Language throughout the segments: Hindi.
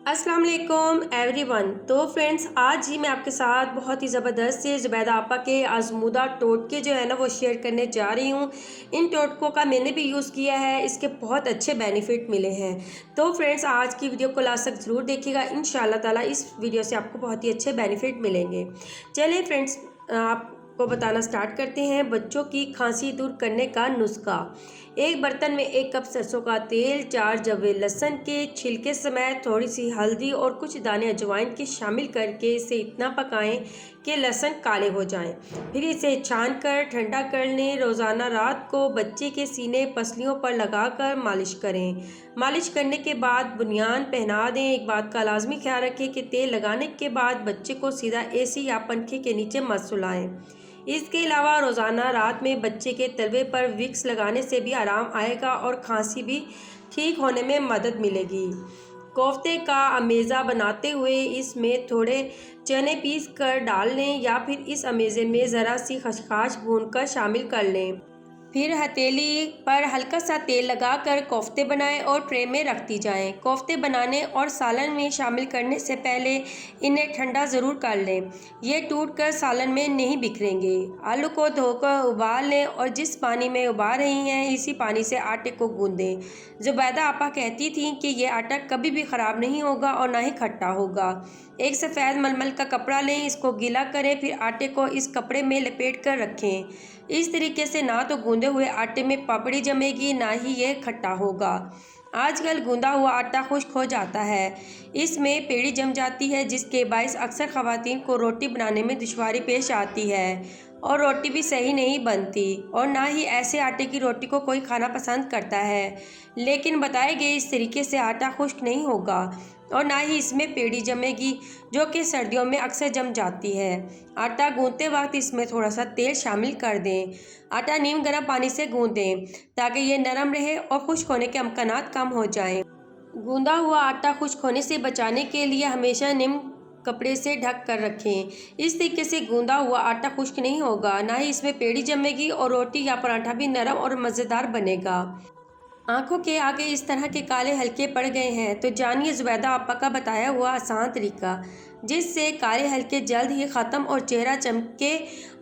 अस्सलाम वालेकुम एवरीवन। तो फ्रेंड्स, आज ही मैं आपके साथ बहुत ही ज़बरदस्त से ज़ुबैदा आपा के आजमूदा टोटके जो है ना वो शेयर करने जा रही हूँ। इन टोटकों का मैंने भी यूज़ किया है, इसके बहुत अच्छे बेनिफिट मिले हैं। तो फ्रेंड्स, आज की वीडियो को लास्ट तक ज़रूर देखिएगा। इंशाल्लाह ताला इस वीडियो से आपको बहुत ही अच्छे बेनिफिट मिलेंगे। चलिए फ्रेंड्स, आपको बताना स्टार्ट करते हैं बच्चों की खांसी दूर करने का नुस्खा। एक बर्तन में 1 कप सरसों का तेल, 4 जवे लहसुन के छिलके समेत थोड़ी सी हल्दी और कुछ दाने अजवाइन के शामिल करके इसे इतना पकाएं कि लहसुन काले हो जाएं। फिर इसे छान कर ठंडा कर लें। रोज़ाना रात को बच्चे के सीने पसलियों पर लगाकर मालिश करें। मालिश करने के बाद बुनियान पहना दें। एक बात का लाजमी ख्याल रखें कि तेल लगाने के बाद बच्चे को सीधा एसी या पंखे के नीचे मत सुलाएं। इसके अलावा रोज़ाना रात में बच्चे के तलवे पर विक्स लगाने से भी आराम आएगा और खांसी भी ठीक होने में मदद मिलेगी। कोफ्ते का अमेज़ा बनाते हुए इसमें थोड़े चने पीस कर डाल लें या फिर इस अमेज़े में ज़रा सी खसखस भूनकर शामिल कर लें। फिर हथेली पर हल्का सा तेल लगाकर कोफ्ते बनाएं और ट्रे में रख दी जाएं। कोफ्ते बनाने और सालन में शामिल करने से पहले इन्हें ठंडा ज़रूर कर लें। ये टूटकर सालन में नहीं बिखरेंगे। आलू को धोकर उबाल लें और जिस पानी में उबाल रही हैं इसी पानी से आटे को गूंदें। ज़ुबैदा आपा कहती थीं कि यह आटा कभी भी ख़राब नहीं होगा और ना ही खट्टा होगा। एक सफ़ेद मलमल का कपड़ा लें, इसको गीला करें, फिर आटे को इस कपड़े में लपेट कर रखें। इस तरीके से ना तो गूंदे हुए आटे में पापड़ी जमेगी, ना ही ये खट्टा होगा। आजकल गूंदा हुआ आटा खुश्क हो जाता है, इसमें पेड़ी जम जाती है, जिसके बायस अक्सर ख़वातीन को रोटी बनाने में दुश्वारी पेश आती है और रोटी भी सही नहीं बनती और ना ही ऐसे आटे की रोटी को कोई खाना पसंद करता है। लेकिन बताए गए इस तरीके से आटा खुश्क नहीं होगा और ना ही इसमें पेड़ी जमेगी, जो कि सर्दियों में अक्सर जम जाती है। आटा गूंदते वक्त इसमें थोड़ा सा तेल शामिल कर दें। आटा नीम गर्म पानी से गूंदें ताकि ये नरम रहे और खुश्क होने के अमकानात कम हो जाएं। गूंदा हुआ आटा खुश्क होने से बचाने के लिए हमेशा नीम कपड़े से ढक कर रखें। इस तरीके से गूंदा हुआ आटा खुश्क नहीं होगा, ना ही इसमें पेड़ी जमेगी और रोटी या पराठा भी नरम और मज़ेदार बनेगा। आंखों के आगे इस तरह के काले हल्के पड़ गए हैं तो जानिए ज़ुबैदा आपा का बताया हुआ आसान तरीका, जिससे काले हल्के जल्द ही ख़त्म और चेहरा चमके।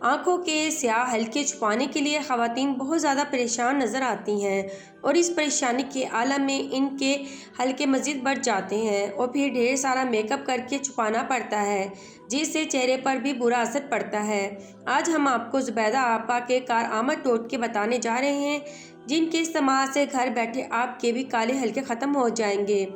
आंखों के स्याह हल्के छुपाने के लिए ख़वातीन बहुत ज़्यादा परेशान नज़र आती हैं और इस परेशानी के आलम में इनके हल्के मज़ीद बढ़ जाते हैं और फिर ढेर सारा मेकअप करके छुपाना पड़ता है, जिससे चेहरे पर भी बुरा असर पड़ता है। आज हम आपको ज़ुबैदा आपा के कारआमद टोटके बताने जा रहे हैं, जिनके इस्तेमाल से घर बैठे आपके भी काले हल्के ख़त्म हो जाएंगे।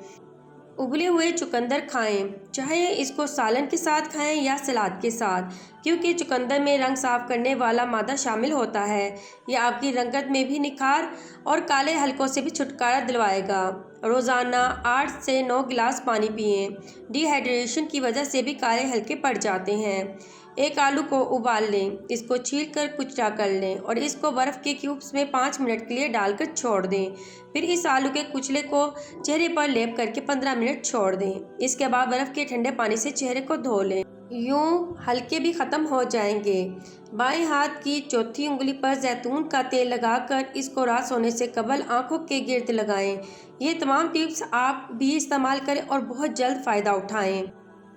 उबले हुए चुकंदर खाएं, चाहे इसको सालन के साथ खाएं या सलाद के साथ, क्योंकि चुकंदर में रंग साफ करने वाला मादा शामिल होता है। यह आपकी रंगत में भी निखार और काले हल्कों से भी छुटकारा दिलवाएगा। रोज़ाना 8 से 9 गिलास पानी पिएं। डिहाइड्रेशन की वजह से भी काले हल्के पड़ जाते हैं। एक आलू को उबाल लें, इसको छील कर कुचला कर लें और इसको बर्फ़ के क्यूब्स में 5 मिनट के लिए डालकर छोड़ दें। फिर इस आलू के कुचले को चेहरे पर लेप करके 15 मिनट छोड़ दें। इसके बाद बर्फ़ के ठंडे पानी से चेहरे को धो लें। यूँ हल्के भी ख़त्म हो जाएंगे। बाएं हाथ की चौथी उंगली पर जैतून का तेल लगाकर इसको रात सोने से कबल आंखों के गिर्द लगाएं। ये तमाम टिप्स आप भी इस्तेमाल करें और बहुत जल्द फ़ायदा उठाएं।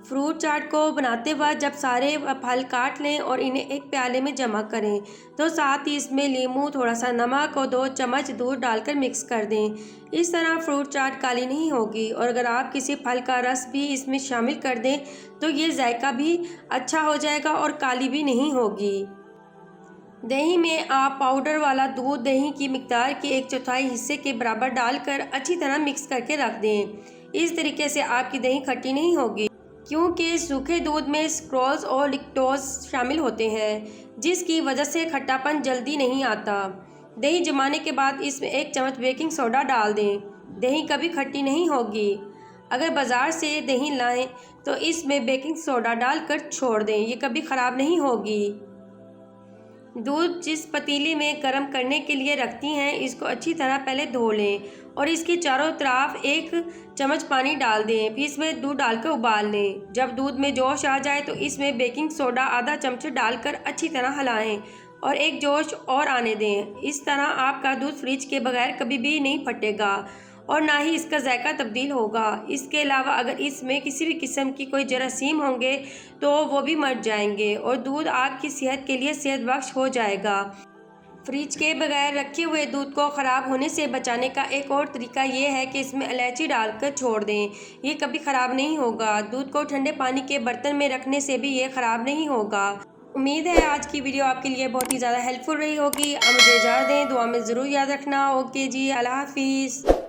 फ्रूट चाट को बनाते वक्त जब सारे फल काट लें और इन्हें एक प्याले में जमा करें तो साथ ही इसमें नींबू, थोड़ा सा नमक और 2 चम्मच दूध डालकर मिक्स कर दें। इस तरह फ्रूट चाट काली नहीं होगी और अगर आप किसी फल का रस भी इसमें शामिल कर दें तो ये जायका भी अच्छा हो जाएगा और काली भी नहीं होगी। दही में आप पाउडर वाला दूध दही की मिकदार के 1/4 हिस्से के बराबर डालकर अच्छी तरह मिक्स करके रख दें। इस तरीके से आपकी दही खट्टी नहीं होगी, क्योंकि सूखे दूध में स्क्रोल्स और लिक्टोज शामिल होते हैं, जिसकी वजह से खट्टापन जल्दी नहीं आता। दही जमाने के बाद इसमें 1 चम्मच बेकिंग सोडा डाल दें। दही कभी खट्टी नहीं होगी। अगर बाज़ार से दही लाएं तो इसमें बेकिंग सोडा डालकर छोड़ दें, ये कभी ख़राब नहीं होगी। दूध जिस पतीले में गर्म करने के लिए रखती हैं, इसको अच्छी तरह पहले धो लें और इसके चारों तरफ 1 चम्मच पानी डाल दें। फिर इसमें दूध डालकर उबाल लें। जब दूध में जोश आ जाए तो इसमें बेकिंग सोडा आधा चमच डालकर अच्छी तरह हिलाएं और एक जोश और आने दें। इस तरह आपका दूध फ्रिज के बगैर कभी भी नहीं फटेगा और ना ही इसका जायका तब्दील होगा। इसके अलावा अगर इसमें किसी भी किस्म की कोई जरासीम होंगे तो वो भी मर जाएंगे और दूध आपकी सेहत के लिए सेहत बख्श हो जाएगा। फ्रिज के बगैर रखे हुए दूध को ख़राब होने से बचाने का एक और तरीका ये है कि इसमें इलायची डालकर छोड़ दें। ये कभी ख़राब नहीं होगा। दूध को ठंडे पानी के बर्तन में रखने से भी ये ख़राब नहीं होगा। उम्मीद है आज की वीडियो आपके लिए बहुत ही ज़्यादा हेल्पफुल रही होगी। अब मुझे इजाज़त दें, दुआ में ज़रूर याद रखना। ओके जी, अल्लाह हाफिज़।